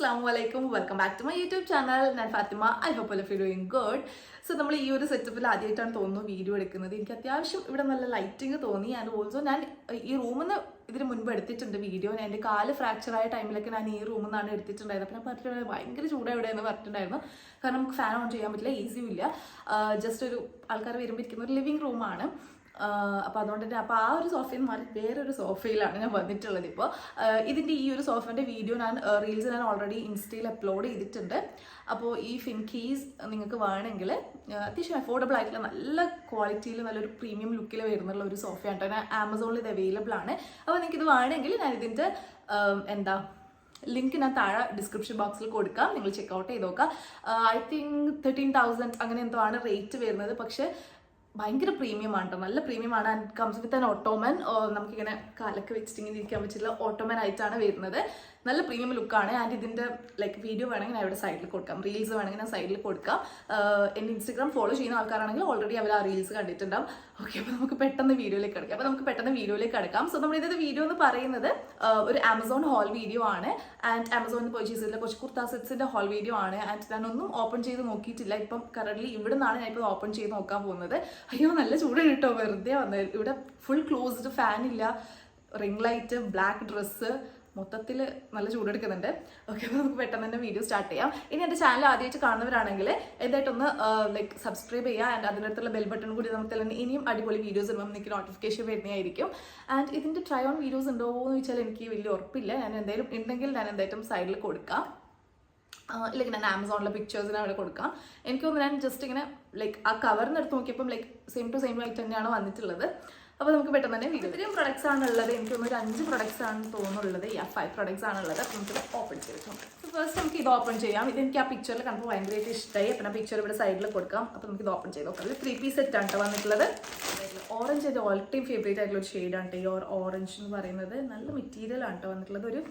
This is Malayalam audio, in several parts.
Assalamualaikum. Welcome back to my YouTube channel. ഞാൻ Fathima. I hope all of you doing good. So നമ്മൾ ഈ ഒരു സെറ്റപ്പിൽ ആദ്യമായിട്ടാണ് തോന്നുന്നു വീഡിയോ എടുക്കുന്നത്. എനിക്ക് അത്യാവശ്യം ഇവിടെ നല്ല ലൈറ്റിങ് തോന്നി. ആൻഡ് ഓൾസോ ഞാൻ ഈ റൂമിൽ നിന്ന് ഇതിന് മുൻപ് എടുത്തിട്ടുണ്ട് വീഡിയോ. ഞാൻ എൻ്റെ കാല് ഫ്രാക്ചർ ആയ ടൈമിലൊക്കെ ഞാൻ ഈ റൂമിൽ നിന്നാണ് എടുത്തിട്ടുണ്ടായത്. അപ്പം ഞാൻ പറഞ്ഞിട്ടുണ്ടായിരുന്നു ഭയങ്കര ചൂട് എവിടെയെന്ന് പറഞ്ഞിട്ടുണ്ടായിരുന്നു. കാരണം നമുക്ക് ഫാൻ ഓൺ ചെയ്യാൻ പറ്റില്ല, ഈസിയും ഇല്ല. ജസ്റ്റ് ഒരു ആൾക്കാർ വരുമ്പോൾ ഇരിക്കുന്ന ഒരു ലിവിങ് റൂമാണ്. അപ്പോൾ അതുകൊണ്ട് തന്നെ അപ്പോൾ ആ ഒരു സോഫയിൽ മാറി വേറൊരു സോഫയിലാണ് ഞാൻ വന്നിട്ടുള്ളത്. ഇപ്പോൾ ഇതിൻ്റെ ഈ ഒരു സോഫേൻ്റെ വീഡിയോ റീൽസ് ഞാൻ ഓൾറെഡി ഇൻസ്റ്റയിൽ അപ്ലോഡ് ചെയ്തിട്ടുണ്ട്. അപ്പോൾ ഈ ഫിൻകീസ് നിങ്ങൾക്ക് വേണമെങ്കിൽ അത്യാവശ്യം അഫോർഡബിൾ ആയിട്ടുള്ള നല്ല ക്വാളിറ്റിയിൽ നല്ലൊരു പ്രീമിയം ലുക്കിൽ വരുന്നുള്ള ഒരു സോഫയാണ് കേട്ടോ. ഞാൻ ആമസോണിൽ ഇത് അവൈലബിൾ ആണ്. അപ്പോൾ നിങ്ങൾക്കിത് വേണമെങ്കിൽ ഞാൻ ഇതിൻ്റെ ലിങ്ക് ഞാൻ താഴെ ഡിസ്ക്രിപ്ഷൻ ബോക്സിൽ കൊടുക്കാം, നിങ്ങൾ ചെക്കൗട്ട് ചെയ്ത് നോക്കാം. ഐ തിങ്ക് 13,000 അങ്ങനെ എന്തോ ആണ് റേറ്റ് വരുന്നത്. പക്ഷേ ഭയങ്കര പ്രീമിയം ആണ് കേട്ടോ, നല്ല പ്രീമിയം ആണ്. And comes with an Ottoman. നമുക്കിങ്ങനെ കാലൊക്കെ വെച്ചിട്ട് ഇങ്ങനെ ഇരിക്കാൻ പറ്റില്ല, ഓട്ടോമൻ ആയിട്ടാണ് വരുന്നത്. നല്ല പ്രീമിയം ലുക്കാണ്. ആൻഡ് ഇതിൻ്റെ ലൈക്ക് വീഡിയോ വേണമെങ്കിൽ ഞാൻ ഇവിടെ സൈഡിൽ കൊടുക്കാം, റീൽസ് വേണമെങ്കിൽ ഞാൻ സൈഡിൽ കൊടുക്കാം. എൻ്റെ ഇൻസ്റ്റഗ്രാം ഫോളോ ചെയ്യുന്ന ആൾക്കാരാണെങ്കിൽ ഓൾറെഡി അവർ ആ റീൽസ് കണ്ടിട്ടുണ്ടാവും. ഓക്കെ, അപ്പോൾ നമുക്ക് പെട്ടെന്ന് വീഡിയോയിലേക്ക് കിടക്കാം. സോ നമ്മുടെ ഇന്നത്തെ വീഡിയോ എന്ന് പറയുന്നത് ഒരു ആമസോൺ ഹോൾ വീഡിയോ ആണ്. ആൻഡ് ആമസോണിൽ പർച്ചേസ് ചെയ്തിട്ടുള്ള കുറച്ച് കുർത്താ സെറ്റ്സിൻ്റെ ഹോൾ വീഡിയോ ആണ്. ആൻഡ് ഞാനൊന്നും ഓപ്പൺ ചെയ്ത് നോക്കിയിട്ടില്ല. ഇപ്പം കറൻ്റ്ലി ഇവിടെ നിന്നാണ് ഞാനിപ്പോൾ ഓപ്പൺ ചെയ്ത് നോക്കാൻ പോകുന്നത്. അയ്യോ നല്ല ചൂട് കേട്ടോ, വെറുതെ വന്നത്. ഇവിടെ ഫുൾ ക്ലോസ്ഡ്, ഫാനില്ല, റിംഗ് ലൈറ്റ്, ബ്ലാക്ക് ഡ്രസ്സ്, മൊത്തത്തിൽ നല്ല ചൂടെടുക്കുന്നുണ്ട്. ഓക്കെ, അപ്പോൾ നമുക്ക് പെട്ടെന്ന് തന്നെ വീഡിയോ സ്റ്റാർട്ട് ചെയ്യാം. ഇനി എൻ്റെ ചാനൽ ആദ്യമായിട്ട് കാണുന്നവരാണെങ്കിൽ എന്തായിട്ടൊന്ന് ലൈക്ക് സബ്സ്ക്രൈബ് ചെയ്യുക. ആൻഡ് അതിനടുത്തുള്ള ബെൽ ബട്ടൺ കൂടി നമുക്ക് തന്നെ ഇനിയും അടിപൊളി വീഡിയോസ് വരുമ്പോൾ എനിക്ക് നോട്ടിഫിക്കേഷൻ വരുന്നതായിരിക്കും. ആൻഡ് ഇതിൻ്റെ ട്രൈ ഓൺ വീഡിയോസ് ഉണ്ടോ എന്ന് ചോദിച്ചാൽ എനിക്ക് വലിയ ഉറപ്പില്ല. ഞാൻ എന്തായാലും ഉണ്ടെങ്കിൽ ഞാൻ എന്തായിട്ടും സൈഡിൽ കൊടുക്കാം. ലൈക്ക് ഞാൻ ആമസോണിലെ പിക്ചേഴ്സിന് അവിടെ കൊടുക്കാം. എനിക്ക് തോന്നുന്നു ഞാൻ ജസ്റ്റ് ഇങ്ങനെ ലൈക്ക് ആ കവറിന് എടുത്ത് നോക്കിയപ്പം ലൈക്ക് സെയിം ടു സെയിം ആയിട്ട് തന്നെയാണ് വന്നിട്ടുള്ളത്. അപ്പോൾ നമുക്ക് പെട്ടെന്ന് തന്നെ വീഡിയോ. ഇത്രയും പ്രൊഡക്ട്സ് ആണുള്ളത്. എനിക്ക് തോന്നുന്നു ഒരു 5 പ്രൊഡക്ട്സ് ആണ് തോന്നുന്നുള്ളത്. 5 പ്രൊഡക്ട്സ് ആണുള്ളത്. അപ്പോൾ നമുക്ക് ഓപ്പൺ ചെയ്തിട്ടുണ്ട്. ഫസ്റ്റ് നമുക്ക് ഇത് ഓപ്പൺ ചെയ്യാം. ഇതെനിക്ക് ആ പിക്ചറിൽ കണ്ടപ്പോൾ ഭയങ്കരമായിട്ട് ഇഷ്ടമായി. അപ്പം ആ പിക്ചർ ഇവിടെ സൈഡിൽ കൊടുക്കാം. അപ്പോൾ നമുക്ക് ഇത് ഓപ്പൺ ചെയ്ത് നോക്കാം. ഒരു 3 പീസ് സെറ്റ് ആണ് കേട്ടോ വന്നിട്ടുള്ളത്. ഓറഞ്ച് എൻ്റെ ഓൾ ടൈം ഫേവറേറ്റ് ആയിട്ടുള്ള ഒരു ഷെയ്ഡാണ് കേട്ടോ ഈ ഓറഞ്ച് എന്ന് പറയുന്നത്. നല്ല മെറ്റീരിയൽ ആണ് കേട്ടോ വന്നിട്ടുള്ളത്. ഒരു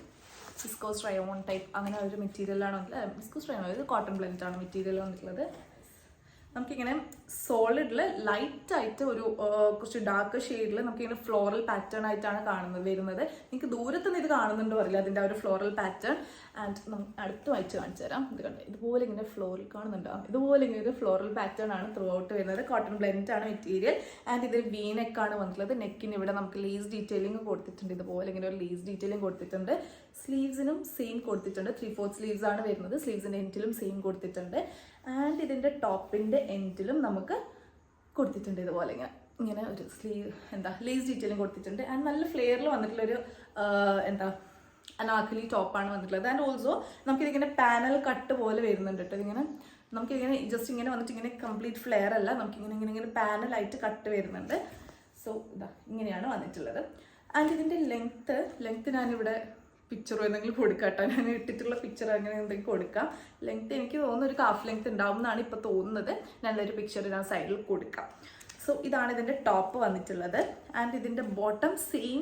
വിസ്കോസ് റയോൺ ടൈപ്പ് അങ്ങനെ ഒരു മെറ്റീരിയലാണ് വന്നിട്ടുള്ളത്. വിസ്കോസ് റയോൺ ഒരു കോട്ടൺ ബ്ലെൻഡ് ആണ് മെറ്റീരിയൽ വന്നിട്ടുള്ളത്. നമുക്കിങ്ങനെ സോളിഡിൽ ലൈറ്റായിട്ട് ഒരു കുറച്ച് ഡാർക്ക് ഷെയ്ഡിൽ നമുക്കിങ്ങനെ ഫ്ലോറൽ പാറ്റേൺ ആയിട്ടാണ് വരുന്നത്. നിങ്ങൾക്ക് ദൂരത്ത് നിന്ന് ഇത് കാണുന്നുണ്ടോ അറിയില്ല അതിൻ്റെ ആ ഒരു ഫ്ലോറൽ പാറ്റേൺ. ആൻഡ് നമുക്ക് അടുത്ത് വായിച്ച് കാണിച്ചു തരാം. ഇത് കണ്ടേ, ഇതുപോലെ ഇങ്ങനെ ഫ്ലോറിൽ കാണുന്നുണ്ടാവും. ഇതുപോലെ ഇങ്ങനെ ഒരു ഫ്ലോറൽ പാറ്റേൺ ആണ് ത്രൂ ഔട്ട് വരുന്നത്. കോട്ടൺ ബ്ലെൻഡ് ആണ് മെറ്റീരിയൽ. ആൻഡ് ഇതിൽ വീനെക്കാണ് വന്നിട്ടുള്ളത്. നെക്കിന് ഇവിടെ നമുക്ക് ലേസ് ഡീറ്റെയിലിംഗ് കൊടുത്തിട്ടുണ്ട്. ഇതുപോലെ ഇങ്ങനെ ഒരു ലേസ് ഡീറ്റെയിലിംഗ് കൊടുത്തിട്ടുണ്ട്. സ്ലീവ്സിനും സെയിം കൊടുത്തിട്ടുണ്ട്. 3/4 സ്ലീവ്സ് ആണ് വരുന്നത്. സ്ലീവ്സിൻ്റെ എൻഡിലും സെയിം കൊടുത്തിട്ടുണ്ട്. ആൻഡ് ഇതിൻ്റെ ടോപ്പിൻ്റെ എൻഡിലും നമുക്ക് കൊടുത്തിട്ടുണ്ട് ഇതുപോലെ ഇങ്ങനെ ഒരു ലേസ് ഡീറ്റെയിലിംഗ് കൊടുത്തിട്ടുണ്ട്. ആൻഡ് നല്ല ഫ്ലെയറിൽ വന്നിട്ടുള്ളൊരു അനാർക്കലി ടോപ്പാണ് വന്നിട്ടുള്ളത്. ആൻഡ് ഓൾസോ നമുക്കിതിങ്ങനെ പാനൽ കട്ട് പോലെ വരുന്നുണ്ട് കേട്ടോ. ഇതിങ്ങനെ നമുക്കിങ്ങനെ ജസ്റ്റ് ഇങ്ങനെ വന്നിട്ട് ഇങ്ങനെ കംപ്ലീറ്റ് ഫ്ലെയർ അല്ല, നമുക്കിങ്ങനെ പാനലായിട്ട് കട്ട് വരുന്നുണ്ട്. സോ ഇങ്ങനെയാണ് വന്നിട്ടുള്ളത്. ആൻഡ് ഇതിൻ്റെ ലെങ്ത്ത് ഞാനിവിടെ പിക്ചർ എന്തെങ്കിലും കൊടുക്കാം കേട്ടോ. ഞാൻ ഇട്ടിട്ടുള്ള പിക്ചർ അങ്ങനെ എന്തെങ്കിലും കൊടുക്കാം. ലെങ്ത്ത് എനിക്ക് തോന്നുന്നു ഒരു ഹാഫ് ലെങ്ത്ത് ഉണ്ടാവും എന്നാണ് ഇപ്പോൾ തോന്നുന്നത്. ഞാനൊരു പിക്ചർ ഞാൻ സൈഡിൽ കൊടുക്കാം. സോ ഇതാണ് ഇതിൻ്റെ ടോപ്പ് വന്നിട്ടുള്ളത്. ആൻഡ് ഇതിൻ്റെ ബോട്ടം സെയിം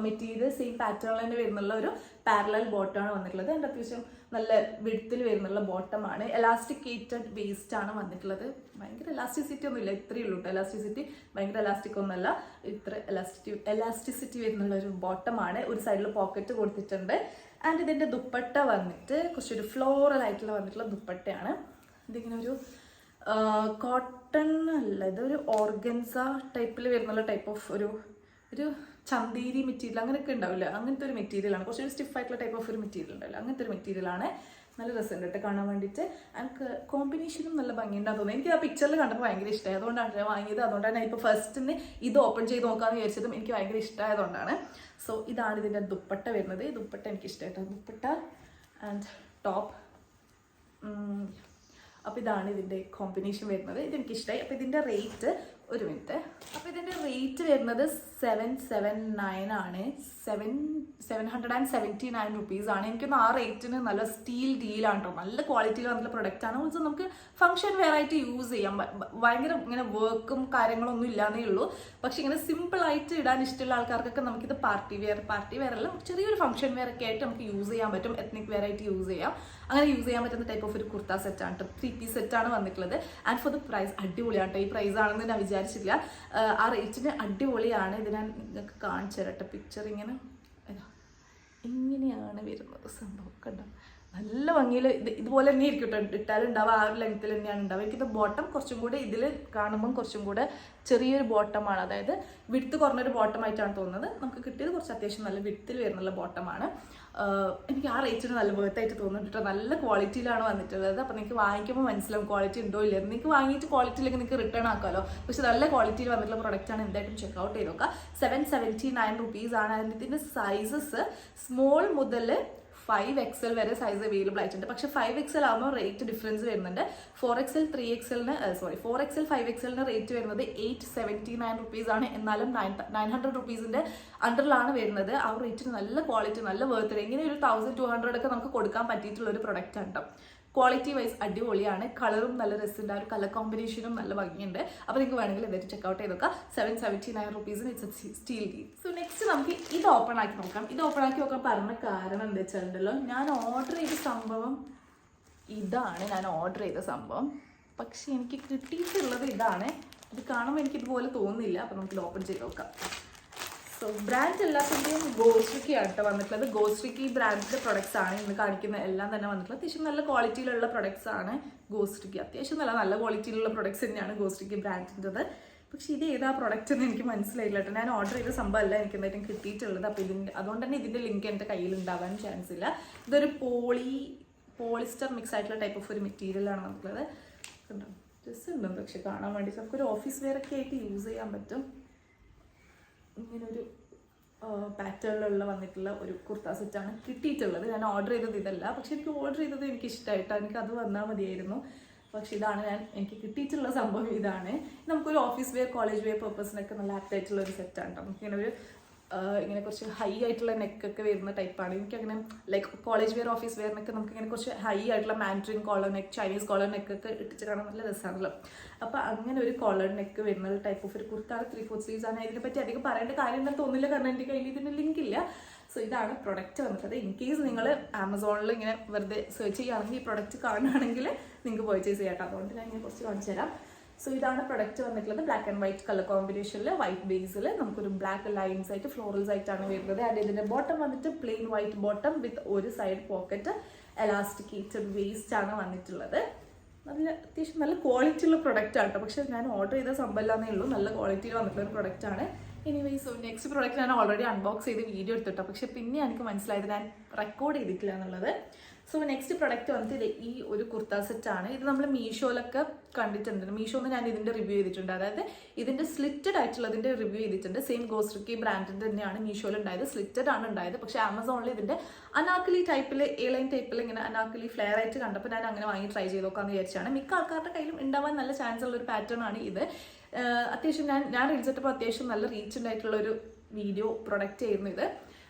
മെറ്റീരിയൽ സെയിം പാറ്റേണിൽ തന്നെ വരുന്നുള്ള ഒരു പാരലൽ ബോട്ടമാണ് വന്നിട്ടുള്ളത്. അതിൻ്റെ അത്യാവശ്യം നല്ല വിഡ്ത്തിൽ വരുന്നുള്ള ബോട്ടമാണ്. എലാസ്റ്റിക്കേറ്റഡ് വേസ്റ്റ് ആണ് വന്നിട്ടുള്ളത്. ഭയങ്കര എലാസ്റ്റിസിറ്റി ഒന്നുമില്ല, ഇത്രയേ ഉള്ളൂ കേട്ടോ എലാസ്റ്റിസിറ്റി. ഭയങ്കര എലാസ്റ്റിക് ഒന്നുമല്ല, ഇത്ര എലാസ്റ്റിസിറ്റി വരുന്നുള്ള ഒരു ബോട്ടമാണ്. ഒരു സൈഡിൽ പോക്കറ്റ് കൊടുത്തിട്ടുണ്ട്. ആൻഡ് ഇതിൻ്റെ ദുപ്പട്ട വന്നിട്ട് കുറച്ചൊരു ഫ്ലോറൽ ആയിട്ടുള്ള വന്നിട്ടുള്ള ദുപ്പട്ടയാണ്. ഇതിങ്ങനെ ഒരു കോട്ടൺ അല്ല, ഇതൊരു ഓർഗൻസ ടൈപ്പിൽ വരുന്നുള്ള ടൈപ്പ് ഓഫ് ഒരു ചന്തേരി മെറ്റീരിയൽ അങ്ങനെയൊക്കെ ഉണ്ടാവില്ല, അങ്ങനത്തെ ഒരു മെറ്റീരിയലാണ്. കുറച്ചൊരു സ്റ്റിഫ് ആയിട്ടുള്ള ടൈപ്പ് ഓഫ് ഒരു മെറ്റീരിയൽ ഉണ്ടാവില്ല, അങ്ങനത്തെ ഒരു മെറ്റീരിയലാണ്. നല്ല രസമുണ്ട് കേട്ടോ കാണാൻ വേണ്ടിയിട്ട്. ആൻഡ് കോമ്പിനേഷനും നല്ല ഭംഗിയുണ്ടാകും തോന്നുന്നു. എനിക്ക് ആ പിക്ചറിൽ കണ്ടപ്പോൾ ഭയങ്കര ഇഷ്ടമായി, അതുകൊണ്ടാണ് ഞാൻ വാങ്ങിയത്. അതുകൊണ്ടാണ് ഞാൻ ഇപ്പോൾ ഫസ്റ്റിന് ഇത് ഓപ്പൺ ചെയ്ത് നോക്കാമെന്ന് വിചാരിച്ചതും എനിക്ക് ഭയങ്കര ഇഷ്ടമായതുകൊണ്ടാണ്. സോ ഇതാണ് ഇതിൻ്റെ ദുപ്പട്ട വരുന്നത്. ഈ ദുപ്പട്ട എനിക്ക് ഇഷ്ടമായിട്ടോ, ദുപ്പട്ട ആൻഡ് ടോപ്പ്. അപ്പോൾ ഇതാണ് ഇതിൻ്റെ കോമ്പിനേഷൻ വരുന്നത്. ഇതെനിക്കിഷ്ടമായി. അപ്പോൾ ഇതിൻ്റെ റേറ്റ് ഒരു മിനിറ്റ്. അപ്പോൾ ഇതിൻ്റെ റേറ്റ് വരുന്നത് 779 ആണ്. 779 റുപ്പീസ് ആണ്. എനിക്കൊന്ന് ആ റേറ്റിന് നല്ല സ്റ്റീൽ ഡീലാണ് കേട്ടോ. നല്ല ക്വാളിറ്റിയിൽ വന്നിട്ടുള്ള പ്രൊഡക്റ്റ് ആണ്. ഓൾസോ നമുക്ക് ഫംഗ്ഷൻ വെയർ ആയിട്ട് യൂസ് ചെയ്യാം. ഭയങ്കര ഇങ്ങനെ വർക്കും കാര്യങ്ങളൊന്നും ഇല്ലാന്നേ ഉള്ളൂ. പക്ഷെ ഇങ്ങനെ സിമ്പിളായിട്ട് ഇടാൻ ഇഷ്ടമുള്ള ആൾക്കാർക്കൊക്കെ നമുക്കിത് പാർട്ടി വെയർ അല്ല, ചെറിയൊരു ഫംഗ്ഷൻ വെയർ ഒക്കെ ആയിട്ട് നമുക്ക് യൂസ് ചെയ്യാൻ പറ്റും. എത്നിക് വെയർ ആയിട്ട് യൂസ് ചെയ്യാം. അങ്ങനെ യൂസ് ചെയ്യാൻ പറ്റുന്ന ടൈപ്പ് ഓഫ് ഒരു കുർത്ത സെറ്റാണ് കേട്ടോ. 3 പീസ് സെറ്റാണ് വന്നിട്ടുള്ളത്. ആൻഡ് ഫോർ ദ പ്രൈസ് അടിപൊളിയാണ് കേട്ടോ. ഈ പ്രൈസ് ആണെന്ന് ഞാൻ വിചാരിച്ചില്ല. ആ റേറ്റിന് അടിപൊളിയാണ്. ഇത് ഞാൻ നിങ്ങൾക്ക് കാണിച്ചു തരട്ടെ. പിക്ചർ ഇങ്ങനെയാണ് വരുന്നത്. സംഭവം കണ്ടോ, നല്ല ഭംഗിയിൽ ഇതുപോലെ തന്നെ ആയിരിക്കും കേട്ടോ, ഇട്ടാലും ഉണ്ടാവുക ആ ഒരു ലെങ്ത്തിൽ തന്നെയാണ് ഉണ്ടാവുക. എനിക്കിത് ബോട്ടം കുറച്ചും കൂടെ ഇതിൽ കാണുമ്പം കുറച്ചും കൂടെ ചെറിയൊരു ബോട്ടമാണ്, അതായത് വിഡ്ത്ത് കുറഞ്ഞൊരു ബോട്ടമായിട്ടാണ് തോന്നുന്നത്. നമുക്ക് കിട്ടിയത് കുറച്ച് അത്യാവശ്യം നല്ല വിഡ്ത്തിൽ വരുന്നുള്ള ബോട്ടമാണ്. എനിക്ക് ആ റേറ്റിന് നല്ല വേർത്തായിട്ട് തോന്നുന്നുണ്ട് കേട്ടോ. നല്ല ക്വാളിറ്റിയിലാണ് വന്നിട്ടുള്ളത്. അപ്പോൾ നിങ്ങൾക്ക് വാങ്ങിക്കുമ്പോൾ മനസ്സിലാവും ക്വാളിറ്റി ഉണ്ടോ ഇല്ല. നിങ്ങൾക്ക് വാങ്ങിയിട്ട് ക്വാളിറ്റി ഇല്ലെങ്കിൽ നിങ്ങൾക്ക് റിട്ടേൺ ആക്കാമല്ലോ. പക്ഷെ നല്ല ക്വാളിറ്റിയിൽ വന്നിട്ടുള്ള പ്രൊഡക്റ്റാണ്, എന്തായിട്ടും ചെക്കൗട്ട് ചെയ്ത് നോക്കുക. 779 rupees ആണ്. അതിൻ്റെ ഇതിൻ്റെ സൈസസ് സ്മോൾ മുതൽ 5XL വരെ സൈസ് അവൈലബിൾ ആയിട്ടുണ്ട്. പക്ഷെ 5XL ആകുമ്പോൾ റേറ്റ് ഡിഫറൻസ് വരുന്നുണ്ട്. 4XL 3XLന് 4XL 5XLന് റേറ്റ് വരുന്നത് 879 rupees ആണ്. എന്നാലും 900 rupeesന്റെ അണ്ടറിലാണ് വരുന്നത്. ആ റേറ്റിന് നല്ല ക്വാളിറ്റി, നല്ല വേർത്ത്. ഇങ്ങനെ ഒരു 1200 ഒക്കെ നമുക്ക് കൊടുക്കാൻ പറ്റിയിട്ടുള്ള ഒരു പ്രൊഡക്റ്റ് ആണ് കേട്ടോ. ക്വാളിറ്റി വൈസ് അടിപൊളിയാണ്. കളറും നല്ല രസമുണ്ട്, ആ ഒരു കളർ കോമ്പിനേഷനും നല്ല ഭംഗിയുണ്ട്. അപ്പോൾ നിങ്ങൾക്ക് വേണമെങ്കിൽ ഇതായിട്ട് ചെക്കൗട്ട് ചെയ്ത് നോക്കാം. 779 rupees it's steel deal. So next നമുക്ക് ഇത് ഓപ്പൺ ആക്കി നോക്കാം. ഇത് ഓപ്പൺ ആക്കി നോക്കാൻ പറഞ്ഞ കാരണം എന്താ വെച്ചാലുണ്ടല്ലോ, ഞാൻ ഓർഡർ ചെയ്ത സംഭവം ഇതാണ്. പക്ഷെ എനിക്ക് കിട്ടിയിട്ടുള്ളത് ഇതാണ്. ഇത് കാണുമ്പോൾ എനിക്കിതുപോലെ തോന്നുന്നില്ല. അപ്പോൾ നമുക്കിത് ഓപ്പൺ ചെയ്ത് നോക്കാം. സോ ബ്രാൻഡ് എല്ലാത്തിൻ്റെയും ഗോസ്ട്രിക്കിയാണ് കേട്ടോ വന്നിട്ടുള്ളത്. ഗോസ്ട്രിക്കി ബ്രാൻഡിൻ്റെ പ്രൊഡക്ട്സ് ആണ് ഇന്ന് കാണിക്കുന്ന എല്ലാം തന്നെ വന്നിട്ടുള്ളത്. അത്യാവശ്യം നല്ല ക്വാളിറ്റിയിലുള്ള പ്രൊഡക്ട്സ് ആണ് ഗോസ്ട്രിക്കി. അത്യാവശ്യം നല്ല ക്വാളിറ്റിയിലുള്ള പ്രൊഡക്ട്സ് തന്നെയാണ് ഗോസ്ട്രിക്കി ബ്രാൻഡിൻ്റെത്. പക്ഷേ ഇത് ഏതാ പ്രൊഡക്റ്റ് എന്ന് എനിക്ക് മനസ്സിലായില്ല കേട്ടോ. ഞാൻ ഓർഡർ ചെയ്ത സംഭവമല്ല എനിക്ക് എന്തായിട്ടും കിട്ടിയിട്ടുള്ളത്. അപ്പോൾ അതുകൊണ്ട് തന്നെ ഇതിൻ്റെ ലിങ്ക് എൻ്റെ കയ്യിൽ ഉണ്ടാവാൻ ചാൻസ് ഇല്ല. ഇതൊരു പോളിസ്റ്റർ മിക്സ് ആയിട്ടുള്ള ടൈപ്പ് ഓഫ് ഒരു മെറ്റീരിയലാണ് വന്നിട്ടുള്ളത്. ജസ്റ്റ് ഉണ്ടെന്ന് പക്ഷെ കാണാൻ വേണ്ടി നമുക്കൊരു ഓഫീസ് വെയർ ഒക്കെ ആയിട്ട് യൂസ് ചെയ്യാൻ പറ്റും. ഇങ്ങനൊരു പാറ്റേണിലുള്ള വന്നിട്ടുള്ള ഒരു കുർത്ത സെറ്റാണ് കിട്ടിയിട്ടുള്ളത്. ഞാൻ ഓർഡർ ചെയ്തത് ഇതല്ല, പക്ഷെ എനിക്ക് ഓർഡർ ചെയ്തത് എനിക്ക് ഇഷ്ടമായിട്ടാണ്. എനിക്ക് അത് വന്നാൽ മതിയായിരുന്നു. പക്ഷെ ഇതാണ് എനിക്ക് കിട്ടിയിട്ടുള്ള സംഭവം. ഇതാണ് നമുക്കൊരു ഓഫീസ് വെയർ കോളേജ് വെയർ പർപ്പസിനൊക്കെ നല്ല ആപ്റ്റ് ആയിട്ടുള്ള ഒരു സെറ്റാണ് കേട്ടോ. നമുക്കിങ്ങനെ ഇങ്ങനെ കുറച്ച് ഹൈ ആയിട്ടുള്ള നെക്കൊക്കെ വരുന്ന ടൈപ്പാണ്. എനിക്കങ്ങനെ ലൈക്ക് കോളേജ് വെയർ ഓഫീസ് വെയറിനൊക്കെ നമുക്കിങ്ങനെ കുറച്ച് ഹൈ ആയിട്ടുള്ള mandarin collar neck, Chinese collar നെക്കൊക്കെ ഇട്ടിട്ട് കാണാൻ നല്ല രസമാണല്ലോ. അപ്പോൾ അങ്ങനെ ഒരു കോളർ നെക്ക് വരുന്ന ടൈപ്പ് ഓഫ് ഒരു കുർത്താറ് 3/4 സ്ലീവ്സ് ആണ്. ഇതിനെപ്പറ്റി അധികം പറയേണ്ട കാര്യം എന്താ തോന്നില്ല, കാരണം എൻ്റെ കയ്യിൽ ഇതിൻ്റെ ലിങ്ക് ഇല്ല. സോ ഇതാണ് പ്രൊഡക്റ്റ് വന്നിട്ടത്. ഇൻ കേസ് നിങ്ങൾ ആമസോണിൽ ഇങ്ങനെ വെറുതെ സെർച്ച് ചെയ്യുകയാണെങ്കിൽ ഈ പ്രൊഡക്റ്റ് കാണുകയാണെങ്കിൽ നിങ്ങൾക്ക് പർച്ചേസ് ചെയ്യാം കേട്ടോ. അതുകൊണ്ട് ഞാൻ ഇങ്ങനെ കുറച്ച് കാണിച്ചു തരാം. സോ ഇതാണ് പ്രൊഡക്റ്റ് വന്നിട്ടുള്ളത്. ബ്ലാക്ക് ആൻഡ് വൈറ്റ് കളർ കോമ്പിനേഷനിൽ വൈറ്റ് ബേസിൽ നമുക്കൊരു ബ്ലാക്ക് ലൈൻസ് ആയിട്ട് ഫ്ലോറൽസ് ആയിട്ടാണ് വരുന്നത്. ആൻഡ് ഇതിൻ്റെ ബോട്ടം വന്നിട്ട് പ്ലെയിൻ വൈറ്റ് ബോട്ടം വിത്ത് ഒരു സൈഡ് പോക്കറ്റ് എലാസ്റ്റിക്കേറ്റഡ് വേസ്റ്റ് ആണ് വന്നിട്ടുള്ളത്. അത്യാവശ്യം നല്ല ക്വാളിറ്റി ഉള്ള പ്രൊഡക്റ്റ് ആണ് കേട്ടോ. പക്ഷെ ഞാൻ ഓർഡർ ചെയ്ത സംഭവമില്ലാന്നേ ഉള്ളൂ, നല്ല ക്വാളിറ്റിയിൽ വന്നിട്ടുള്ള ഒരു പ്രൊഡക്റ്റ് ആണ്. എനിവേസ് സോ നെക്സ്റ്റ് പ്രൊഡക്റ്റ് ഞാൻ ഓൾറെഡി അൺബോക്സ് ചെയ്ത് വീഡിയോ എടുത്തിട്ടോ. പക്ഷെ പിന്നെ എനിക്ക് മനസ്സിലായത് ഞാൻ റെക്കോർഡ് ചെയ്തിട്ടില്ല എന്നുള്ളത്. സോ നെക്സ്റ്റ് പ്രൊഡക്റ്റ് വന്നിട്ട് ഈ ഒരു കുർത്ത സെറ്റാണ്. ഇത് നമ്മൾ മീഷോയിലൊക്കെ കണ്ടിട്ടുണ്ട്. മീഷോന്ന് ഞാൻ ഇതിൻ്റെ റിവ്യൂ ചെയ്തിട്ടുണ്ട്. അതായത് ഇതിൻ്റെ സ്ലിറ്റഡ് ആയിട്ടുള്ളതിൻ്റെ റിവ്യൂ ചെയ്തിട്ടുണ്ട്. സെയിം ഗോസ്ട്രിക്കി ബ്രാൻഡിൻ്റെ തന്നെയാണ് മീഷോയിൽ ഉണ്ടായത്. സ്ലിറ്റഡ് ആണ് ഉണ്ടായത്. പക്ഷേ ആമസോണിൽ ഇതിൻ്റെ അനാക്കലി ടൈപ്പിൽ എലൈൻ ടൈപ്പിൽ ഇങ്ങനെ അനാക്കലി ഫ്ലെയർ ആയിട്ട് കണ്ടപ്പോൾ ഞാൻ അങ്ങനെ വാങ്ങി ട്രൈ ചെയ്ത് നോക്കാമെന്ന് വിചാരിച്ചാണ്. മിക്ക ആൾക്കാരുടെ കയ്യിലും ഉണ്ടാവാൻ നല്ല ചാൻസ് ഉള്ളൊരു പാറ്റേൺ ആണ് ഇത്. അത്യാവശ്യം ഞാൻ റീൽസിട്ടപ്പോൾ അത്യാവശ്യം നല്ല റീച്ച് ഉണ്ടായിട്ടുള്ളൊരു വീഡിയോ പ്രൊഡക്റ്റ് ആയിരുന്നു ഇത്.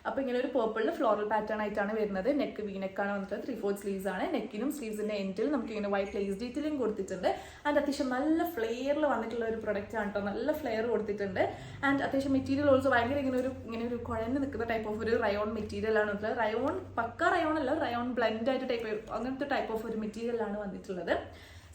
അപ്പോൾ ഇങ്ങനെ ഒരു പേർപ്പിളിൽ ഫ്ലോറൽ പാറ്റേൺ ആയിട്ടാണ് വരുന്നത്. നെക്ക് വീനെക്കാണ് വന്നിട്ട് 3/4 സ്ലീവ്സ് ആണ്. നെക്കിനും സ്ലീവ്സിൻ്റെ എൻഡിൽ നമുക്ക് ഇങ്ങനെ വൈറ്റ് ലേസ് ഡീറ്റെയിലും കൊടുത്തിട്ടുണ്ട്. ആൻഡ് അത്യാവശ്യം നല്ല ഫ്ലെയറിൽ വന്നിട്ടുള്ള ഒരു പ്രൊഡക്റ്റ് ആണ് കേട്ടോ. നല്ല ഫ്ലെയർ കൊടുത്തിട്ടുണ്ട്. ആൻഡ് അത്യാവശ്യം മെറ്റീരിയൽ ഓൾസോ ഭയങ്കര ഇങ്ങനെ ഒരു കുഴഞ്ഞ് നിൽക്കുന്ന ടൈപ്പ് ഓഫ് ഒരു റയോൺ മെറ്റീരിയൽ ആണ് വന്നിട്ടുള്ളത്. പക്ക റയോൺ അല്ല, റയോൺ ബ്ലെൻഡ് ആയിട്ട് അങ്ങനത്തെ ടൈപ്പ് ഓഫ് ഒരു മെറ്റീരിയലാണ് വന്നിട്ടുള്ളത്.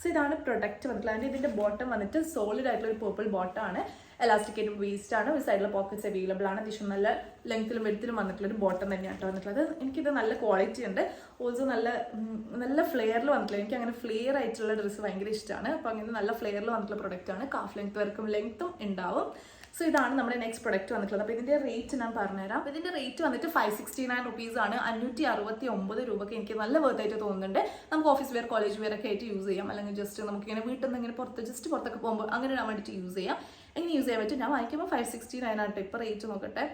സോ ഇതാണ് പ്രൊഡക്റ്റ് വന്നിട്ടുള്ളത്. അതിൻ്റെ ഇതിൻ്റെ ബോട്ടം വന്നിട്ട് സോളിഡ് ആയിട്ടുള്ള ഒരു പേർപ്പിൾ ബോട്ടമാണ്. എലാസ്റ്റിക്കേറ്റഡ് വേസ്റ്റ് ആണ്. ഒരു സൈഡിലെ പോക്കറ്റ്സ് അവൈലബിൾ ആണ്. അത്യാവശ്യം നല്ല ലെങ്ത്തിലും വെടുത്തിലും വന്നിട്ടുള്ള ഒരു ബോട്ടം തന്നെയാണ് വന്നിട്ടുള്ളത്. എനിക്കിത് നല്ല ക്വാളിറ്റി ഉണ്ട്. ഓൾസോ നല്ല ഫ്ലെയറിൽ വന്നിട്ടുള്ളത്. എനിക്ക് അങ്ങനെ ഫ്ലെയർ ആയിട്ടുള്ള ഡ്രസ്സ് ഭയങ്കര ഇഷ്ടമാണ്. അപ്പോൾ അങ്ങനെ നല്ല ഫ്ലെയറിൽ വന്നിട്ടുള്ള പ്രൊഡക്റ്റ് ആണ്. കാഫ് ലെങ്ത് വർക്കും ലെങ്ത്തും ഉണ്ടാവും. സോ ഇതാണ് നമ്മുടെ നെക്സ്റ്റ് പ്രൊഡക്റ്റ് വന്നിട്ടുള്ളത്. അപ്പോൾ ഇതിൻ്റെ റേറ്റ് ഞാൻ പറഞ്ഞുതരാം. അപ്പോൾ ഇതിൻ്റെ റേറ്റ് വന്നിട്ട് 569 rupees ആണ്. 569 രൂപയ്ക്ക് എനിക്ക് നല്ല വർത്തായിട്ട് തോന്നുന്നുണ്ട്. നമുക്ക് ഓഫീസ് വെയർ കോളേജ് വെയർ ഒക്കെ ആയിട്ട് യൂസ് ചെയ്യാം. അല്ലെങ്കിൽ ജസ്റ്റ് നമുക്കിങ്ങനെ വീട്ടിൽ നിന്ന് ഇങ്ങനെ പുറത്തൊക്കെ പോകുമ്പോൾ അങ്ങനെ ഇടാൻ വേണ്ടിയിട്ട് യൂസ് ചെയ്യാം. എങ്ങനെ യൂസ് ചെയ്യാൻ പറ്റും? ഞാൻ വാങ്ങിക്കുമ്പോൾ 569 ആണ്. ഇപ്പോൾ റേറ്റ് നോക്കട്ടെ.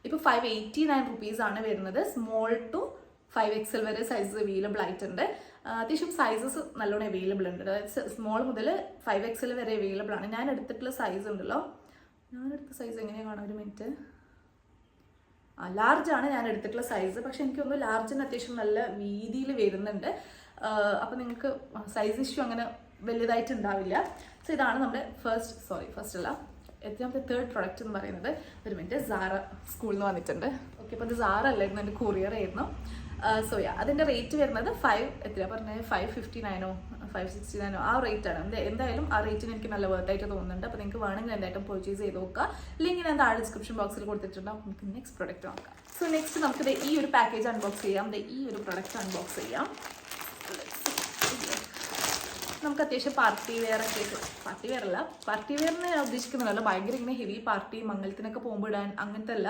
ഇപ്പോൾ 589 rupees ആണ് വരുന്നത്. സ്മോൾ ടു 5XL വരെ സൈസസ് അവൈലബിൾ ആയിട്ടുണ്ട്. അത്യാവശ്യം സൈസസ് നല്ലോണം അവൈലബിൾ ഉണ്ട്. അതായത് സ്മോൾ മുതൽ 5XL വരെ അവൈലബിൾ ആണ്. ഞാൻ എടുത്തിട്ടുള്ള സൈസ് ഉണ്ടല്ലോ, ഞാനെടുത്ത സൈസ് എങ്ങനെയാണ് കാണാൻ, ഒരു മിനിറ്റ്. ലാർജ് ആണ് ഞാൻ എടുത്തിട്ടുള്ള സൈസ്. പക്ഷെ എനിക്കൊന്ന് ലാർജിന് അത്യാവശ്യം നല്ല വീതിയിൽ വരുന്നുണ്ട്. അപ്പോൾ നിങ്ങൾക്ക് സൈസ് ഇഷ്യൂ അങ്ങനെ വലുതായിട്ട് ഉണ്ടാവില്ല. സോ ഇതാണ് നമ്മുടെ ഫസ്റ്റ് അല്ല എത്രാമത്തെ തേർഡ് പ്രൊഡക്റ്റ് എന്ന് പറയുന്നത് ഒരു മിനിറ്റ് സാറ സ്കൂളിൽ നിന്ന് വന്നിട്ടുണ്ട്. ഓക്കെ, അപ്പോൾ അത് സാറ അല്ലായിരുന്നു, എൻ്റെ കൊറിയർ ആയിരുന്നു. സോ അതിൻ്റെ റേറ്റ് വരുന്നത് എത്രയാണ് പറഞ്ഞത് 559 569 ആ റേറ്റാണ്. എന്തായാലും ആ റേറ്റിന് എനിക്ക് നല്ല വർത്തായിട്ട് തോന്നുന്നുണ്ട്. അപ്പോൾ നിങ്ങൾക്ക് വേണമെങ്കിൽ എന്തായിട്ടും പർച്ചേസ് ചെയ്ത് നോക്കുക. ലിങ്ക് ഞാൻ താഴെ ഡിസ്ക്രിപ്ഷൻ ബോക്സിൽ കൊടുത്തിട്ടുണ്ടാവും. നമുക്ക് നെക്സ്റ്റ് പ്രൊഡക്റ്റ് നോക്കാം. സോ നെക്സ്റ്റ് നമുക്ക് ഈ ഒരു പാക്കേജ് അൺബോക്സ് ചെയ്യാം. ഈ ഒരു പ്രൊഡക്റ്റ് അൺബോക്സ് ചെയ്യാം. നമുക്ക് അത്യാവശ്യം പാർട്ടി വെയർ ഒക്കെ പാർട്ടി വെയർ അല്ല, പാർട്ടി വെയറിന് ഞാൻ ഉദ്ദേശിക്കുന്നില്ല ഭയങ്കര ഇങ്ങനെ ഹെവി പാർട്ടി മംഗലത്തിനൊക്കെ പോകുമ്പോൾ ഇടാൻ അങ്ങനത്തെ അല്ല.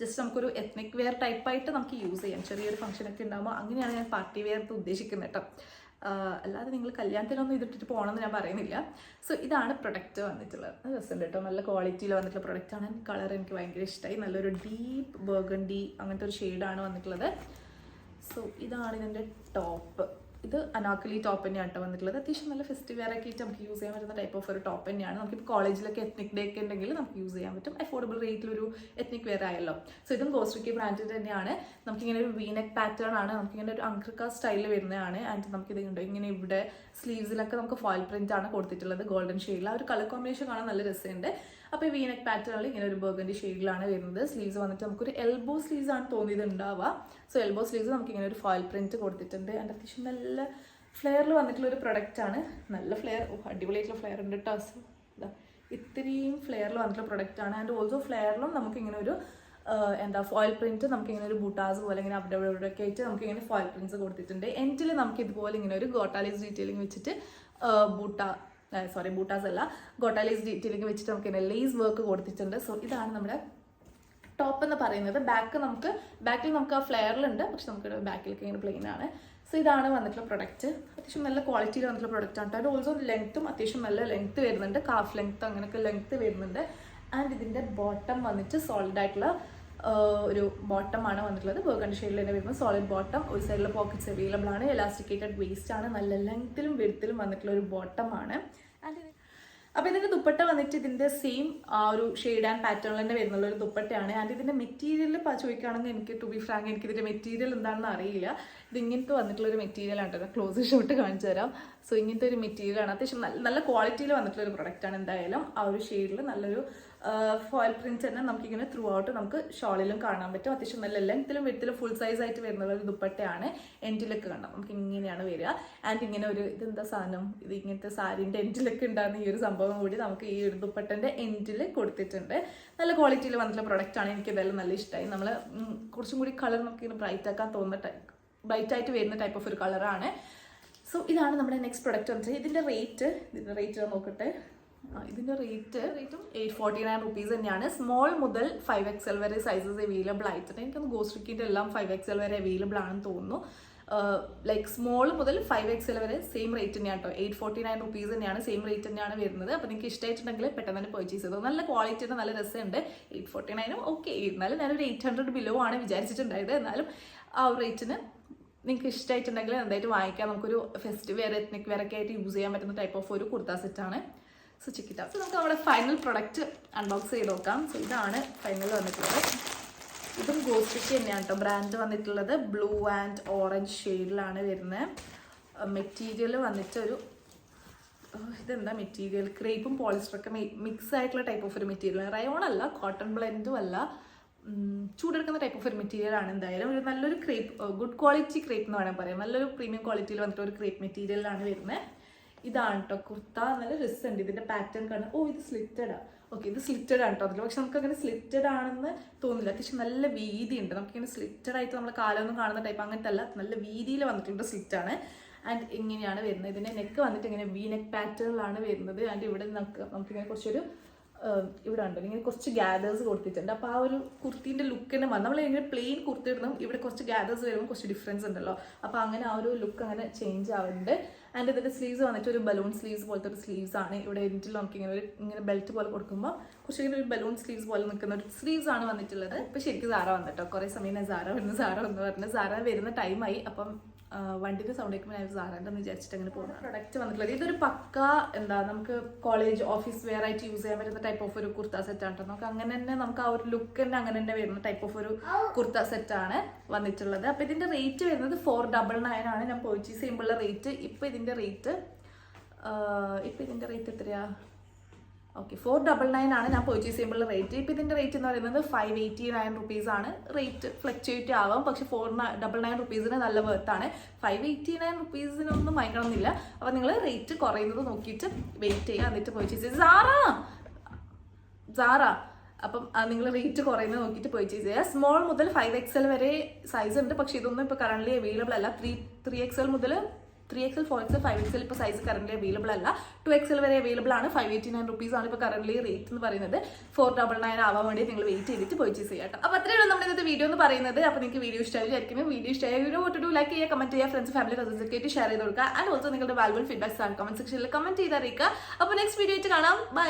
ജസ്റ്റ് നമുക്കൊരു എത്നിക് വെയർ ടൈപ്പായിട്ട് നമുക്ക് യൂസ് ചെയ്യാം. ചെറിയൊരു ഫംഗ്ഷനൊക്കെ ഉണ്ടാകുമ്പോൾ അങ്ങനെയാണ് ഞാൻ പാർട്ടി വെയർ ഉദ്ദേശിക്കുന്നത് കേട്ടോ. അല്ലാതെ നിങ്ങൾ കല്യാണത്തിനൊന്നും ഇതിട്ടിട്ട് പോകണമെന്ന് ഞാൻ പറയുന്നില്ല. സോ ഇതാണ് പ്രൊഡക്റ്റ് വന്നിട്ടുള്ളത്. രസമുണ്ട് കേട്ടോ, നല്ല ക്വാളിറ്റിയിൽ വന്നിട്ടുള്ള പ്രൊഡക്റ്റാണ്. കളർ എനിക്ക് ഭയങ്കര ഇഷ്ടമായി. നല്ലൊരു ഡീപ്പ് ബർഗണ്ടി അങ്ങനത്തെ ഒരു ഷെയ്ഡാണ് വന്നിട്ടുള്ളത്. സോ ഇതാണ് ഇതിൻ്റെ ടോപ്പ്. ഇത് അനാർക്കലി ടോപ്പ് തന്നെയാണ് കേട്ടോ വന്നിട്ടുള്ളത്. അത്യാവശ്യം നല്ല ഫെസ്റ്റിവ് വെയർ ഒക്കെ ആയിട്ട് നമുക്ക് യൂസ് ചെയ്യാൻ പറ്റുന്ന ടൈപ്പ് ഓഫ് ഒരു ടോപ്പ് തന്നെയാണ്. നമുക്കിപ്പോൾ കോളേജിലൊക്കെ എത്നിക് ഡേ ഒക്കെ ഉണ്ടെങ്കിൽ നമുക്ക് യൂസ് ചെയ്യാൻ പറ്റും. അഫോർഡബിൾ റേറ്റിലൊരു എത്നിക് വെയർ ആയല്ലോ. സോ ഇതും ഗോസ്ട്രിക്കി ബ്രാൻഡിൻ്റെ തന്നെയാണ്. നമുക്കിങ്ങനെ ഒരു വീനെക്ക് പാറ്റേൺ ആണ്, നമുക്കിങ്ങനെ ഒരു അങ്ക്രിക്ക സ്റ്റൈലിൽ വരുന്നതാണ്. ആൻഡ് നമുക്കിത് ഉണ്ട് ഇങ്ങനെ ഇവിടെ സ്ലീവ്സിലൊക്കെ നമുക്ക് ഫോയിൽ പ്രിന്റ് ആണ് കൊടുത്തിട്ടുള്ളത്. ഗോൾഡൻ ഷെയ്ഡിൽ ആ ഒരു കളർ കോമ്പിനേഷൻ കാണാൻ നല്ല രസമുണ്ട്. അപ്പോൾ ഈ വീനെക്ക് പാറ്റേണിൽ ഇങ്ങനെ ഒരു ബർഗണ്ടി ഷെയ്ഡിലാണ് വരുന്നത്. സ്ലീവ്സ് വന്നിട്ട് നമുക്കൊരു എൽബോ സ്ലീവ്സ് ആണ് തോന്നിയത് ഉണ്ടാവുക. സോ എൽബോ സ്ലീവ്സ് നമുക്ക് ഇങ്ങനെ ഒരു ഫോയിൽ പ്രിന്റ് കൊടുത്തിട്ടുണ്ട്. ആൻഡ് അത്യാവശ്യം നല്ല ഫ്ലെയറിൽ വന്നിട്ടുള്ള ഒരു പ്രൊഡക്റ്റാണ്. നല്ല ഫ്ലെയർ, അടിപൊളിയായിട്ടുള്ള ഫ്ലെയർ ഉണ്ട് കേട്ടോ. ഇത്രയും ഫ്ലെയറിൽ വന്നിട്ടുള്ള പ്രൊഡക്റ്റാണ്. ആൻഡ് ഓൾസോ ഫ്ലെയറിലും നമുക്കിങ്ങനെ ഒരു ഫോയിൽ പ്രിന്റ് നമുക്കിങ്ങനെ ഒരു ബൂട്ടാസ് പോലെ ഇങ്ങനെ അവിടെ ഒക്കെ ആയിട്ട് നമുക്കിങ്ങനെ ഫോയിൽ പ്രിന്റ്സ് കൊടുത്തിട്ടുണ്ട്. എൻഡിൽ നമുക്ക് ഇതുപോലെ ഇങ്ങനെ ഒരു ഗോട്ടാലൈസ് ഡീറ്റെയിലിംഗ് വെച്ചിട്ട് ബൂട്ടാസ് അല്ല ഗോട്ടാലൈസ് ഡീറ്റെയിലിംഗ് വെച്ചിട്ട് നമുക്കിങ്ങനെ ലേസ് വർക്ക് കൊടുത്തിട്ടുണ്ട്. സോ ഇതാണ് നമ്മുടെ ടോപ്പ് എന്ന് പറയുന്നത്. ബാക്കിൽ നമുക്ക് ആ ഫ്ലെയറിലുണ്ട്, പക്ഷെ നമുക്ക് ബാക്കിലേക്ക് ഇങ്ങനെ പ്ലെയിൻ ആണ്. സോ ഇതാണ് വന്നിട്ടുള്ള പ്രൊഡക്റ്റ്. അത്യാവശ്യം നല്ല ക്വാളിറ്റിയിൽ വന്നിട്ടുള്ള പ്രൊഡക്റ്റ് ആണ്. അത് ഓൾസോ ലെങ്ത്തും അത്യാവശ്യം നല്ല ലെങ്ത്ത് വരുന്നുണ്ട്. കാഫ് ലെങ്ത്ത് അങ്ങനെയൊക്കെ ലെങ്ത്ത് വരുന്നുണ്ട്. ആൻഡ് ഇതിൻ്റെ ബോട്ടം വന്നിട്ട് സോളിഡ് ആയിട്ടുള്ള ഒരു ബോട്ടമാണ് വന്നിട്ടുള്ളത്. ബർഗണ്ടി ഷെയ്ഡിൽ തന്നെ വരുമ്പോൾ സോളിഡ് ബോട്ടം. ഒരു സൈഡിൽ പോക്കറ്റ്സ് അവൈലബിൾ ആണ്. എലാസ്റ്റിക്കേറ്റഡ് വേസ്റ്റ് ആണ്. നല്ല ലെങ്ത്തിലും വെടുത്തിലും വന്നിട്ടുള്ള ഒരു ബോട്ടമാണ്. ആൻഡ് അപ്പോൾ ഇതിൻ്റെ ദുപ്പട്ട വന്നിട്ട് ഇതിൻ്റെ സെയിം ആ ഒരു ഷെയ്ഡ് ആൻഡ് പാറ്റേണിൽ തന്നെ വരുന്നുള്ള ഒരു ദുപ്പട്ടയാണ്. ആൻഡ് ഇതിൻ്റെ മെറ്റീരിയൽ ചോദിക്കുകയാണെങ്കിൽ എനിക്ക് ടു ബി ഫ്രാങ്ക് എനിക്ക് ഇതിൻ്റെ മെറ്റീരിയൽ എന്താണെന്ന് അറിയില്ല. ഇത് ഇങ്ങനത്തെ വന്നിട്ടുള്ള ഒരു മെറ്റീരിയലാണ് കേട്ടോ. ക്ലോസ് ഷോട്ട് കാണിച്ചു തരാം. സോ ഇങ്ങനത്തെ ഒരു മെറ്റീരിയലാണ്. അത്യാവശ്യം നല്ല ക്വാളിറ്റിയിൽ വന്നിട്ടുള്ള ഒരു പ്രൊഡക്റ്റാണ്. എന്തായാലും ആ ഒരു ഷെയ്ഡിൽ നല്ലൊരു ഫോയിൽ പ്രിന്റ് തന്നെ നമുക്കിങ്ങനെ ത്രൂ ഔട്ട് നമുക്ക് ഷോളിലും കാണാൻ പറ്റും. അത്യാവശ്യം നല്ല ലെങ്ത്തിലും വിഡ്ത്തിലും ഫുൾ സൈസ് ആയിട്ട് വരുന്ന ഒരു ദുപ്പട്ടയാണ്. എൻഡിലൊക്കെ കാണാം നമുക്ക് ഇങ്ങനെയാണ് വരിക. ആൻഡ് ഇങ്ങനെ ഒരു ഇതെന്താ സാധനം, ഇത് ഇങ്ങനത്തെ സാരീൻ്റെ എൻഡിലൊക്കെ ഉണ്ടാകുന്ന ഈ ഒരു സംഭവം കൂടി നമുക്ക് ഈ ഒരു ദുപ്പട്ടൻ്റെ എൻഡിൽ കൊടുത്തിട്ടുണ്ട്. നല്ല ക്വാളിറ്റിയിൽ വന്നിട്ടുള്ള പ്രൊഡക്റ്റാണ്. എനിക്ക് ഇതെല്ലാം നല്ല ഇഷ്ടമായി. നമ്മൾ കുറച്ചും കൂടി കളർ നമുക്കിങ്ങനെ ബ്രൈറ്റ് ആയിട്ട് വരുന്ന ടൈപ്പ് ഓഫ് ഒരു കളറാണ്. സോ ഇതാണ് നമ്മുടെ നെക്സ്റ്റ് പ്രൊഡക്റ്റ് വന്നിട്ട്. ഇതിൻ്റെ റേറ്റ് നോക്കട്ടെ. ഇതിൻ്റെ റേറ്റും 849 റുപ്പീസ് തന്നെയാണ്. സ്മോൾ മുതൽ 5XL വരെ സൈസസ് അവൈലബിൾ ആയിട്ടുണ്ട്. എനിക്കൊന്ന് ഗോസ്ട്രിക്കിൻ്റെ എല്ലാം 5XL വരെ അവൈലബിൾ ആണെന്ന് തോന്നുന്നു. ലൈക്ക് സ്മോൾ മുതൽ 5XL വരെ സെയിം റേറ്റ് തന്നെയാണ് കേട്ടോ. 849 റുപ്പീസ് തന്നെയാണ്, സെയിം റേറ്റ് തന്നെയാണ് വരുന്നത്. അപ്പോൾ നിങ്ങൾക്ക് ഇഷ്ടമായിട്ടുണ്ടെങ്കിൽ പെട്ടെന്ന് തന്നെ പർച്ചേസ് ചെയ്തോ. നല്ല ക്വാളിറ്റിയുടെ നല്ല രസമുണ്ട്. 849 ഓക്കെ. എന്നാലും ഞാനൊരു 800 ബിലോ ആണ് വിചാരിച്ചിട്ടുണ്ടായത്. എന്നാലും ആ ഒരു റേറ്റിന് നിങ്ങൾക്ക് ഇഷ്ടമായിട്ടുണ്ടെങ്കിൽ എന്തായിട്ട് വാങ്ങിക്കാം. നമുക്കൊരു ഫെസ്റ്റിവ് വെയർ എത്നിക് വെയർ ഒക്കെ ആയിട്ട് യൂസ് ചെയ്യാൻ പറ്റുന്ന ടൈപ്പ് ഓഫ് ഒരു കുർത്ത സെറ്റാണ്. So check it out. So നമുക്ക് നമ്മുടെ ഫൈനൽ പ്രൊഡക്റ്റ് അൺബോക്സ് ചെയ്ത് നോക്കാം. സോ ഇതാണ് ഫൈനൽ വന്നിട്ടുള്ളത്. ഇതും ഗോസ്ട്രിക്കി തന്നെയാണ് കേട്ടോ ബ്രാൻഡ് വന്നിട്ടുള്ളത്. ബ്ലൂ ആൻഡ് ഓറഞ്ച് ഷെയ്ഡിലാണ് വരുന്നത്. മെറ്റീരിയൽ വന്നിട്ട് ഒരു ഇതെന്താ മെറ്റീരിയൽ, ക്രേപ്പും പോളിസ്റ്ററൊക്കെ മിക്സ് ആയിട്ടുള്ള ടൈപ്പ് ഓഫ് ഒരു മെറ്റീരിയൽ. റയോൺ അല്ല, കോട്ടൺ ബ്ലെൻഡും അല്ല, ചൂടെടുക്കുന്ന ടൈപ്പ് ഓഫ് ഒരു മെറ്റീരിയൽ ആണ്. എന്തായാലും ഒരു നല്ലൊരു ക്രേപ്പ്, ഗുഡ് ക്വാളിറ്റി ക്രേപ്പ് എന്ന് വേണമെങ്കിൽ പറയാം. നല്ലൊരു പ്രീമിയം ക്വാളിറ്റിയിൽ വന്നിട്ട് ഒരു ക്രേപ്പ് മെറ്റീരിയലാണ് വരുന്നത്. ഇതാണ് കേട്ടോ കുർത്ത. നല്ല രസമുണ്ട് ഇതിൻ്റെ പാറ്റേൺ കാണാൻ. ഇത് സ്ലിറ്റഡാ. ഓക്കെ, ഇത് സ്ലിറ്റഡ് ആണ് കേട്ടോ അതിൽ. പക്ഷെ നമുക്ക് അങ്ങനെ സ്ലിറ്റഡ് ആണെന്ന് തോന്നില്ല. അത്യാവശ്യം നല്ല വീതി ഉണ്ട്. നമുക്കിങ്ങനെ സ്ലിറ്റഡ് ആയിട്ട് നമ്മൾ കാലമൊന്നും കാണുന്ന ടൈപ്പ് അങ്ങനത്തെ അല്ല, നല്ല വീതിയിൽ വന്നിട്ടുള്ള സ്ലിറ്റാണ്. ആൻഡ് ഇങ്ങനെയാണ് വരുന്നത്. ഇതിൻ്റെ നെക്ക് വന്നിട്ട് ഇങ്ങനെ വി നെക്ക് പാറ്റേണിലാണ് വരുന്നത്. ആൻഡ് ഇവിടെ നമുക്കിങ്ങനെ കുറച്ചൊരു ഇവിടെ ഉണ്ട് ഇങ്ങനെ കുറച്ച് ഗ്യാദേഴ്സ് കൊടുത്തിട്ടുണ്ട്. അപ്പോൾ ആ ഒരു കുർത്തീൻ്റെ ലുക്ക് തന്നെ നമ്മൾ ഇങ്ങനെ പ്ലെയിൻ കുർത്തി ഇടുന്നു, ഇവിടെ കുറച്ച് ഗ്യാദേഴ്സ് വരുമ്പോൾ കുറച്ച് ഡിഫറൻസ് ഉണ്ടല്ലോ. അപ്പോൾ അങ്ങനെ ആ ഒരു ലുക്ക് അങ്ങനെ ചേഞ്ച് ആവുന്നുണ്ട്. ആൻഡ് ഇതിൻ്റെ സ്ലീവ്സ് വന്നിട്ട് ഒരു ബലൂൺ സ്ലീവ്സ് പോലത്തെ ഒരു സ്ലീവ്സ് ആണ്. ഇവിടെ എൻഡിൽ നമുക്ക് ഇങ്ങനെ ബെൽറ്റ് പോലെ കൊടുക്കുമ്പോൾ കുറച്ച് ഇങ്ങനെ ഒരു ബലൂൺ സ്ലീവ്സ് പോലെ നിൽക്കുന്ന ഒരു സ്ലീവ്സ് ആണ് വന്നിട്ടുള്ളത്. ഇപ്പോൾ ശരിക്കും സാറ വന്നിട്ടോ. കുറേ സമയം ഞാൻ സാറ വന്ന് സാറ വരുന്ന ടൈമായി. അപ്പം വണ്ടിൻ്റെ സൗണ്ട് കേൾക്കുമ്പോൾ ഞാൻ സാറേണ്ടെന്ന് വിചാരിച്ചിട്ട് അങ്ങനെ പോകുന്ന പ്രൊഡക്റ്റ് വന്നിട്ടുള്ളത്. ഇതൊരു പക്ക നമുക്ക് കോളേജ് ഓഫീസ് വെയർ ആയിട്ട് യൂസ് ചെയ്യാൻ പറ്റുന്ന ടൈപ്പ് ഓഫ് ഒരു കുർത്ത സെറ്റാണ് കേട്ടോ. നമുക്ക് അങ്ങനെ തന്നെ നമുക്ക് ആ ഒരു ലുക്ക് തന്നെ അങ്ങനെ തന്നെ വരുന്ന ടൈപ്പ് ഓഫ് ഒരു കുർത്ത സെറ്റാണ് വന്നിട്ടുള്ളത്. അപ്പോൾ ഇതിൻ്റെ റേറ്റ് വരുന്നത് 499 ആണ് ഞാൻ പർച്ചേസ് ചെയ്യുമ്പോഴുള്ള റേറ്റ്. ഇപ്പോൾ ഇതിൻ്റെ റേറ്റ് എത്രയാ? ഓക്കെ 499 ആണ് ഞാൻ പർച്ചേസ് ചെയ്യുമ്പോൾ റേറ്റ്. ഇപ്പം ഇതിൻ്റെ റേറ്റ് എന്ന് പറയുന്നത് 589 റുപ്പീസാണ്. റേറ്റ് ഫ്ലക്ച്വേറ്റ് ആവാം, പക്ഷെ 499 റുപ്പീസിന് നല്ല വർത്താണ്. 589 റുപ്പീസിനൊന്നും വാങ്ങിക്കണമെന്നില്ല. അപ്പോൾ നിങ്ങൾ റേറ്റ് കുറയുന്നത് നോക്കിയിട്ട് വെയിറ്റ് ചെയ്യുക, എന്നിട്ട് പർച്ചേസ് ചെയ്യുക. സാറ അപ്പം നിങ്ങൾ റേറ്റ് കുറയുന്നത് നോക്കിയിട്ട് പർച്ചേസ് ചെയ്യുക. സ്മോൾ മുതൽ 5XL വരെ സൈസ് ഉണ്ട്, പക്ഷേ ഇതൊന്നും ഇപ്പോൾ കറണ്ട്ലി അവൈലബിൾ അല്ല. 3XL മുതൽ 3XL 4XL 5XL ഇപ്പോൾ സൈസ് കറണ്ട്ലി അവൈലബിൾ അല്ല. 2XL വരെ അവൈലബിൾ ആണ്. 589 റുപ്പീസാണ് ഇപ്പോൾ കറണ്ട്ലി റേറ്റ് എന്ന് പറയുന്നത്. 499 ആവാൻ വേണ്ടി നിങ്ങൾ വെയിറ്റ് ചെയ്തിട്ട് പർച്ചേസ് ചെയ്യാം കേട്ടോ. അപ്പോൾ അത്രയുള്ള നമ്മുടെ ഇന്നത്തെ വീഡിയോ എന്ന് പറയുന്നത്. അപ്പോൾ നിങ്ങൾക്ക് വീഡിയോ ഇഷ്ടമായിരിക്കും. വീഡിയോ ഇഷ്ടമായ വീഡിയോ ടു ലൈക്ക് ചെയ്യുക, കമന്റ് ചെയ്യുക, ഫ്രണ്ട്സ് ഫാമിലി കസിൻസ് ഒക്കെ ആയിട്ട് ഷെയർ ചെയ്ത് കൊടുക്കുക. ആൻഡ് ഓൾസോ നിങ്ങളുടെ വാല്യുബിൾ ഫീഡ്ബാക്സ് ആണ് കമന്റ് സെക്ഷനിൽ കമന്റ് ചെയ്ത് അറിയിക്കുക. അപ്പോൾ നെക്സ്റ്റ് വീഡിയോ ആയിട്ട് കാണാം. ബൈ.